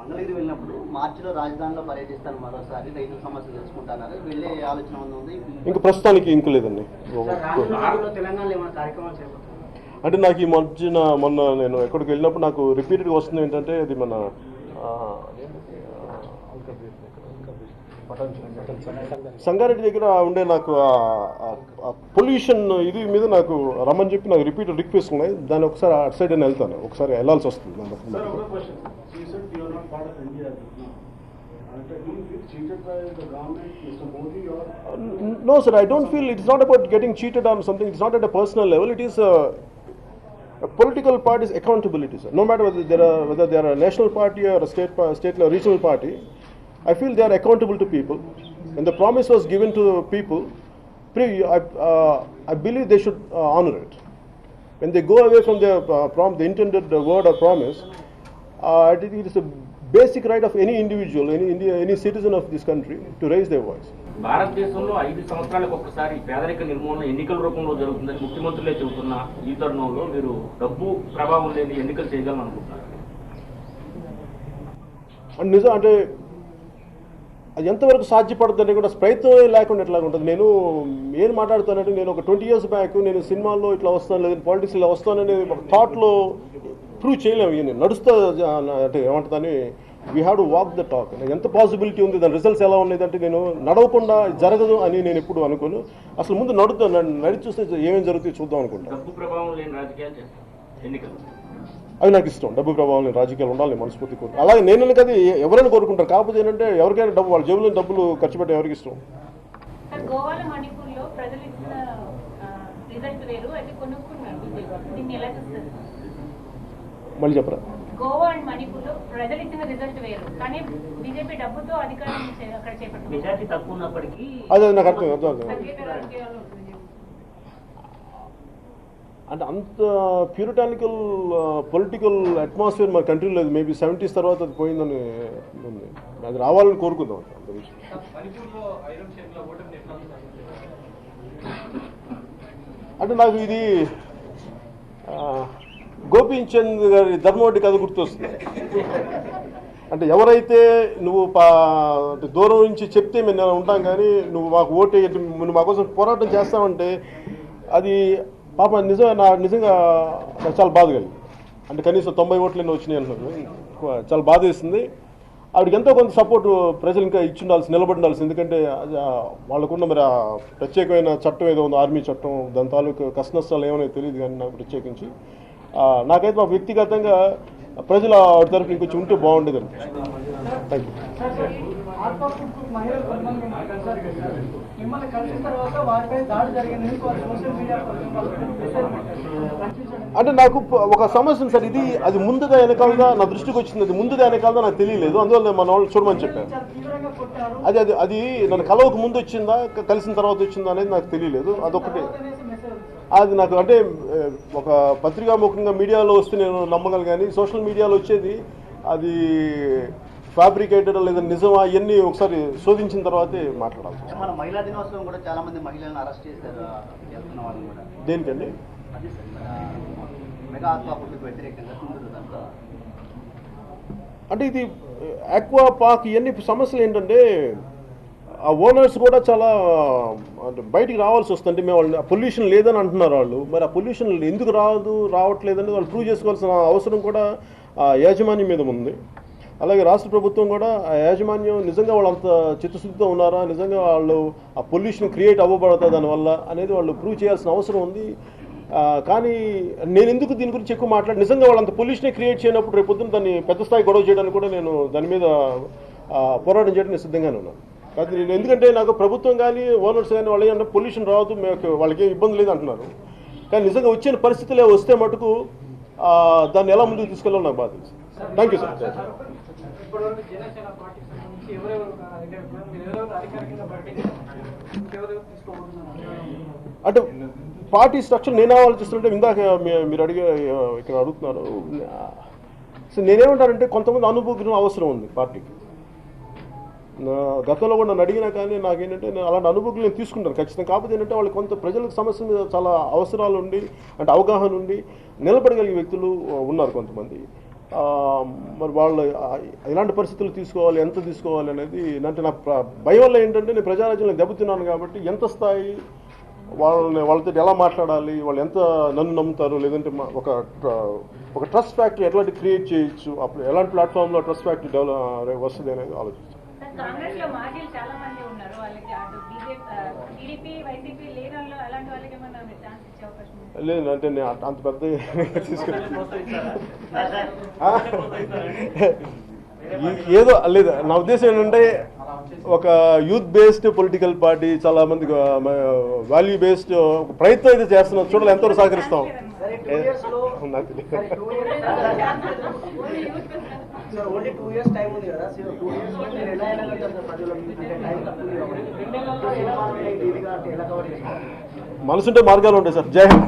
మంగళగిరి వెళ్ళినప్పుడు మార్చిలో రాజధానిలో పర్యటిస్తాను, మరోసారి రైతుల సమస్యలు తెలుసుకుంటున్నారు, వెళ్ళే ఆలోచన ఉంది. ఇంకా ప్రస్తుతానికి ఇంక లేదండి. తెలంగాణలో ఏమైనా కార్యక్రమాలు చేపడుతున్నారు అంటే నాకు ఈ మొన్న నేను ఎక్కడికి వెళ్ళినప్పుడు నాకు రిపీటెడ్గా వస్తుంది ఏంటంటే అది మన సంగారెడ్డి దగ్గర ఉండే నాకు పొల్యూషన్ ఇది మీద నాకు రమ్మని చెప్పి నాకు రిపీటెడ్ రిక్వెస్ట్ ఉన్నాయి. దాన్ని ఒకసారి అటు సైడ్ అని వెళ్తాను, ఒకసారి వెళ్ళాల్సి వస్తుంది. No, sir, I don't feel it's not about getting cheated on something. It's not at a personal level. It is a political party's accountability, sir. No matter whether they are a national party or a state or regional party, I feel they are accountable to people. When the promise was given to people, I believe they should honor it. When they go away from the intended word or promise, it is a basic right of any individual, any citizen of this country to raise their voice. భారతదేశంలో 5 సంవత్సరాలకు ఒకసారి పేదరిక నిర్మూలన ఎన్నికల రూపంలో జరుగుతుందని ముఖ్యమంత్రులే చెబుతున్న ఈ తరుణంలో మీరు డబ్బు ప్రభావం లేని ఎన్నికలు చేయగలని అనుకుంటున్నారు? నిజం అంటే అది ఎంతవరకు సాధ్యపడుతుందంటే కూడా ప్రయత్నం లేకుండా ఎట్లా ఉంటుంది. నేను ఏం మాట్లాడుతానంటే నేను ఒక 20 years బ్యాక్ నేను సినిమాల్లో ఇట్లా వస్తాను, లేదంటే పాలిటిక్స్ ఇలా వస్తానని ఒక థాట్లో ప్రూవ్ చేయలేము. ఇవన్నీ నడుస్తా అంటే ఏమంటుందని we have to walk the talk. ఎంత పాసిబిలిటీ ఉంది, దాని రిజల్ట్స్ ఎలా ఉన్నాయంటే నేను నడవకుండా జరగదు అని నేను ఎప్పుడు అనుకోను. అసలు ముందు నడిచి చూస్తే ఏమేమి జరుగుతాయి చూద్దాం అనుకుంటా. అది నాకు ఇష్టం. డబ్బు ప్రభావం లేని రాజకీయాలు ఉండాలి మనస్ఫూర్తి కోరు. అలాగే నేను కదా ఎవరైనా కోరుకుంటారు. కాకపోతే ఏంటంటే ఎవరికైనా డబ్బు వాళ్ళ జేబులో డబ్బులు ఖర్చు పెట్టే ఎవరికి ఇష్టం. మళ్ళీ చెప్పరా? గోవా అండ్ మణిపూర్లో ప్రజలు ఇచ్చిన రిజల్ట్ వేరు, కానీ బీజేపీ డబ్బుతో అధికారం అక్కడ చేపట్టింది. మెజారిటీ తక్కువ ఉన్నప్పటికీ అదే నాకు అర్థం అంటే అంత ప్యూరిటానికల్ పొలిటికల్ అట్మాస్ఫియర్ మన కంట్రీలో లేదు. మేబీ 70s తర్వాత అది పోయిందని ఉంది. అది రావాలని కోరుకుందాం. అంటే నాకు ఇది గోపీచంద్ గారి ధర్మవడ్డీ కథ గుర్తొస్తుంది. అంటే ఎవరైతే నువ్వు దూరం నుంచి చెప్తే మేము ఉంటాం, కానీ నువ్వు మాకు ఓటు నువ్వు మా కోసం పోరాటం చేస్తామంటే అది పాప నిజంగా నాకు చాలా బాధ కలిగింది. అంటే కనీసం 90 ఓట్లన్నీ వచ్చినాయి అంటున్నారు. చాలా బాధ వేస్తుంది. ఆవిడకి ఎంతో కొంత సపోర్ట్ ప్రజలు ఇంకా ఇచ్చి నిలబడి ఉండాల్సింది. ఎందుకంటే వాళ్ళకున్న మరి ఆ ప్రత్యేకమైన చట్టం ఏదో ఉంది, ఆర్మీ చట్టం, దాని తాలూకు కష్ట నష్టాలు ఏమైనా తెలియదు. కానీ నాకు ప్రత్యేకించి నాకైతే మా వ్యక్తిగతంగా ప్రజల తరఫున ఇంకొంచెం ఉంటే బాగుండేది అనిపిస్తుంది. Thank you. అంటే నాకు ఒక సమస్య ఉంది సార్. అది ముందుగా వెనకాలదా నా దృష్టికి వచ్చింది, అది ముందుగా వెనకాలదా నాకు తెలియలేదు. అందువల్ల మన వాళ్ళు చూడమని చెప్పాను. అది నన్ను కలవక ముందు వచ్చిందా కలిసిన తర్వాత వచ్చిందా అనేది నాకు తెలియలేదు. అదొకటి అది నాకు అంటే ఒక పత్రికాముఖంగా మీడియాలో వస్తే నేను నమ్మగలను, కానీ సోషల్ మీడియాలో వచ్చేది అది ఫ్యాబ్రికేటెడ్ లేదా నిజమా ఇవన్నీ ఒకసారి శోధించిన తర్వాతే మాట్లాడాలి. మన మహిళా దినోత్సవం కూడా చాలా మంది మహిళలను అరెస్ట్ చేశారు. దేనికండి? మెగా ఆక్వాకు వ్యతిరేకంగా అంటే ఇది ఆక్వా పార్క్ ఇవన్నీ సమస్యలు ఏంటంటే ఆ ఓనర్స్ కూడా చాలా అంటే బయటికి రావాల్సి వస్తుంది. మేము వాళ్ళు పొల్యూషన్ లేదని అంటున్నారు వాళ్ళు. మరి ఆ పొల్యూషన్ ఎందుకు రావట్లేదని వాళ్ళు ప్రూవ్ చేసుకోవాల్సిన అవసరం కూడా ఆ యాజమాన్యం మీద ఉంది. అలాగే రాష్ట్ర ప్రభుత్వం కూడా ఆ యాజమాన్యం నిజంగా వాళ్ళు అంత చిత్తశుద్ధితో ఉన్నారా, నిజంగా వాళ్ళు ఆ పొల్యూషన్ క్రియేట్ అవ్వబడతా దానివల్ల అనేది వాళ్ళు ప్రూవ్ చేయాల్సిన అవసరం ఉంది. కానీ నేను ఎందుకు దీని గురించి ఎక్కువ మాట్లాడి నిజంగా వాళ్ళు అంత పొల్యూషన్ క్రియేట్ చేయనప్పుడు రేపు పొద్దున దాన్ని పెద్ద స్థాయి గొడవ చేయడానికి కూడా నేను దాని మీద పోరాటం చేయడం నేను సిద్ధంగానే ఉన్నాను. కాదు నేను ఎందుకంటే నాకు ప్రభుత్వం కానీ ఓనర్స్ కానీ వాళ్ళు ఏమన్నా పొల్యూషన్ రావద్దు, వాళ్ళకి ఏం ఇబ్బంది లేదు అంటున్నారు. కానీ నిజంగా వచ్చిన పరిస్థితులే వస్తే మటుకు దాన్ని ఎలా ముందుకు తీసుకెళ్ళాలో నాకు బాధ తెలుసు. Thank you sir. అంటే పార్టీ స్ట్రక్చర్ నేను ఆలోచిస్తుంటే ఇందాక మీరు ఇక్కడ అడుగుతున్నారు. సో నేనేమంటానంటే కొంతమంది అనుభవం అవసరం ఉంది పార్టీకి. గతంలో కూడా నన్ను అడిగినా కానీ నాకేంటంటే నేను అలాంటి అనుభూతులు నేను తీసుకుంటాను ఖచ్చితంగా. కాకపోతే ఏంటంటే వాళ్ళు కొంత ప్రజలకు సమస్య మీద చాలా అవసరాలు ఉండి అంటే అవగాహన ఉండి నిలబడగలిగే వ్యక్తులు ఉన్నారు కొంతమంది. మరి వాళ్ళు ఎలాంటి పరిస్థితులు తీసుకోవాలి, ఎంత తీసుకోవాలి అనేది అంటే నా భయం వల్ల ఏంటంటే నేను ప్రజారాజ్యంలో దెబ్బతిన్నాను కాబట్టి ఎంత స్థాయి వాళ్ళతో ఎలా మాట్లాడాలి, వాళ్ళు ఎంత నన్ను నమ్ముతారు, లేదంటే ఒక ట్రస్ట్ ఫ్యాక్టరీ ఎట్లాంటి క్రియేట్ చేయొచ్చు, అప్పుడు ఎలాంటి ప్లాట్ఫామ్లో ట్రస్ట్ ఫ్యాక్టరీ డెవలప్ వస్తుంది అనేది ఆలోచిస్తాను. కాంగ్రెస్ లో మాజీలు చాలా మంది ఉన్నారు, వాళ్ళకి అటు టీడీపీ వైసీపీ లేని వాళ్ళు అలాంటి వాళ్ళకి ఏమన్నా ఛాన్స్ ఇచ్చే అవకాశం ఉంది? లేదు అంటే నేను అంత పెద్ద ఏదో లేదు. నా ఉద్దేశం ఏంటంటే ఒక యూత్ బేస్డ్ పొలిటికల్ పార్టీ చాలా మంది వాల్యూ బేస్డ్ ప్రయత్నం అయితే చేస్తున్నాం, చూడాలి ఎంతవరకు సహకరిస్తాం. ఓన్లీ 2 years టైం ఉంది కదా, 2 years మీరు ఎలా వెళ్ళగలుగుతారు ప్రజలకు? అంటే టైం తక్కువ, మనసుంటే మార్గాలు ఉంటాయి సార్. జై హింద్.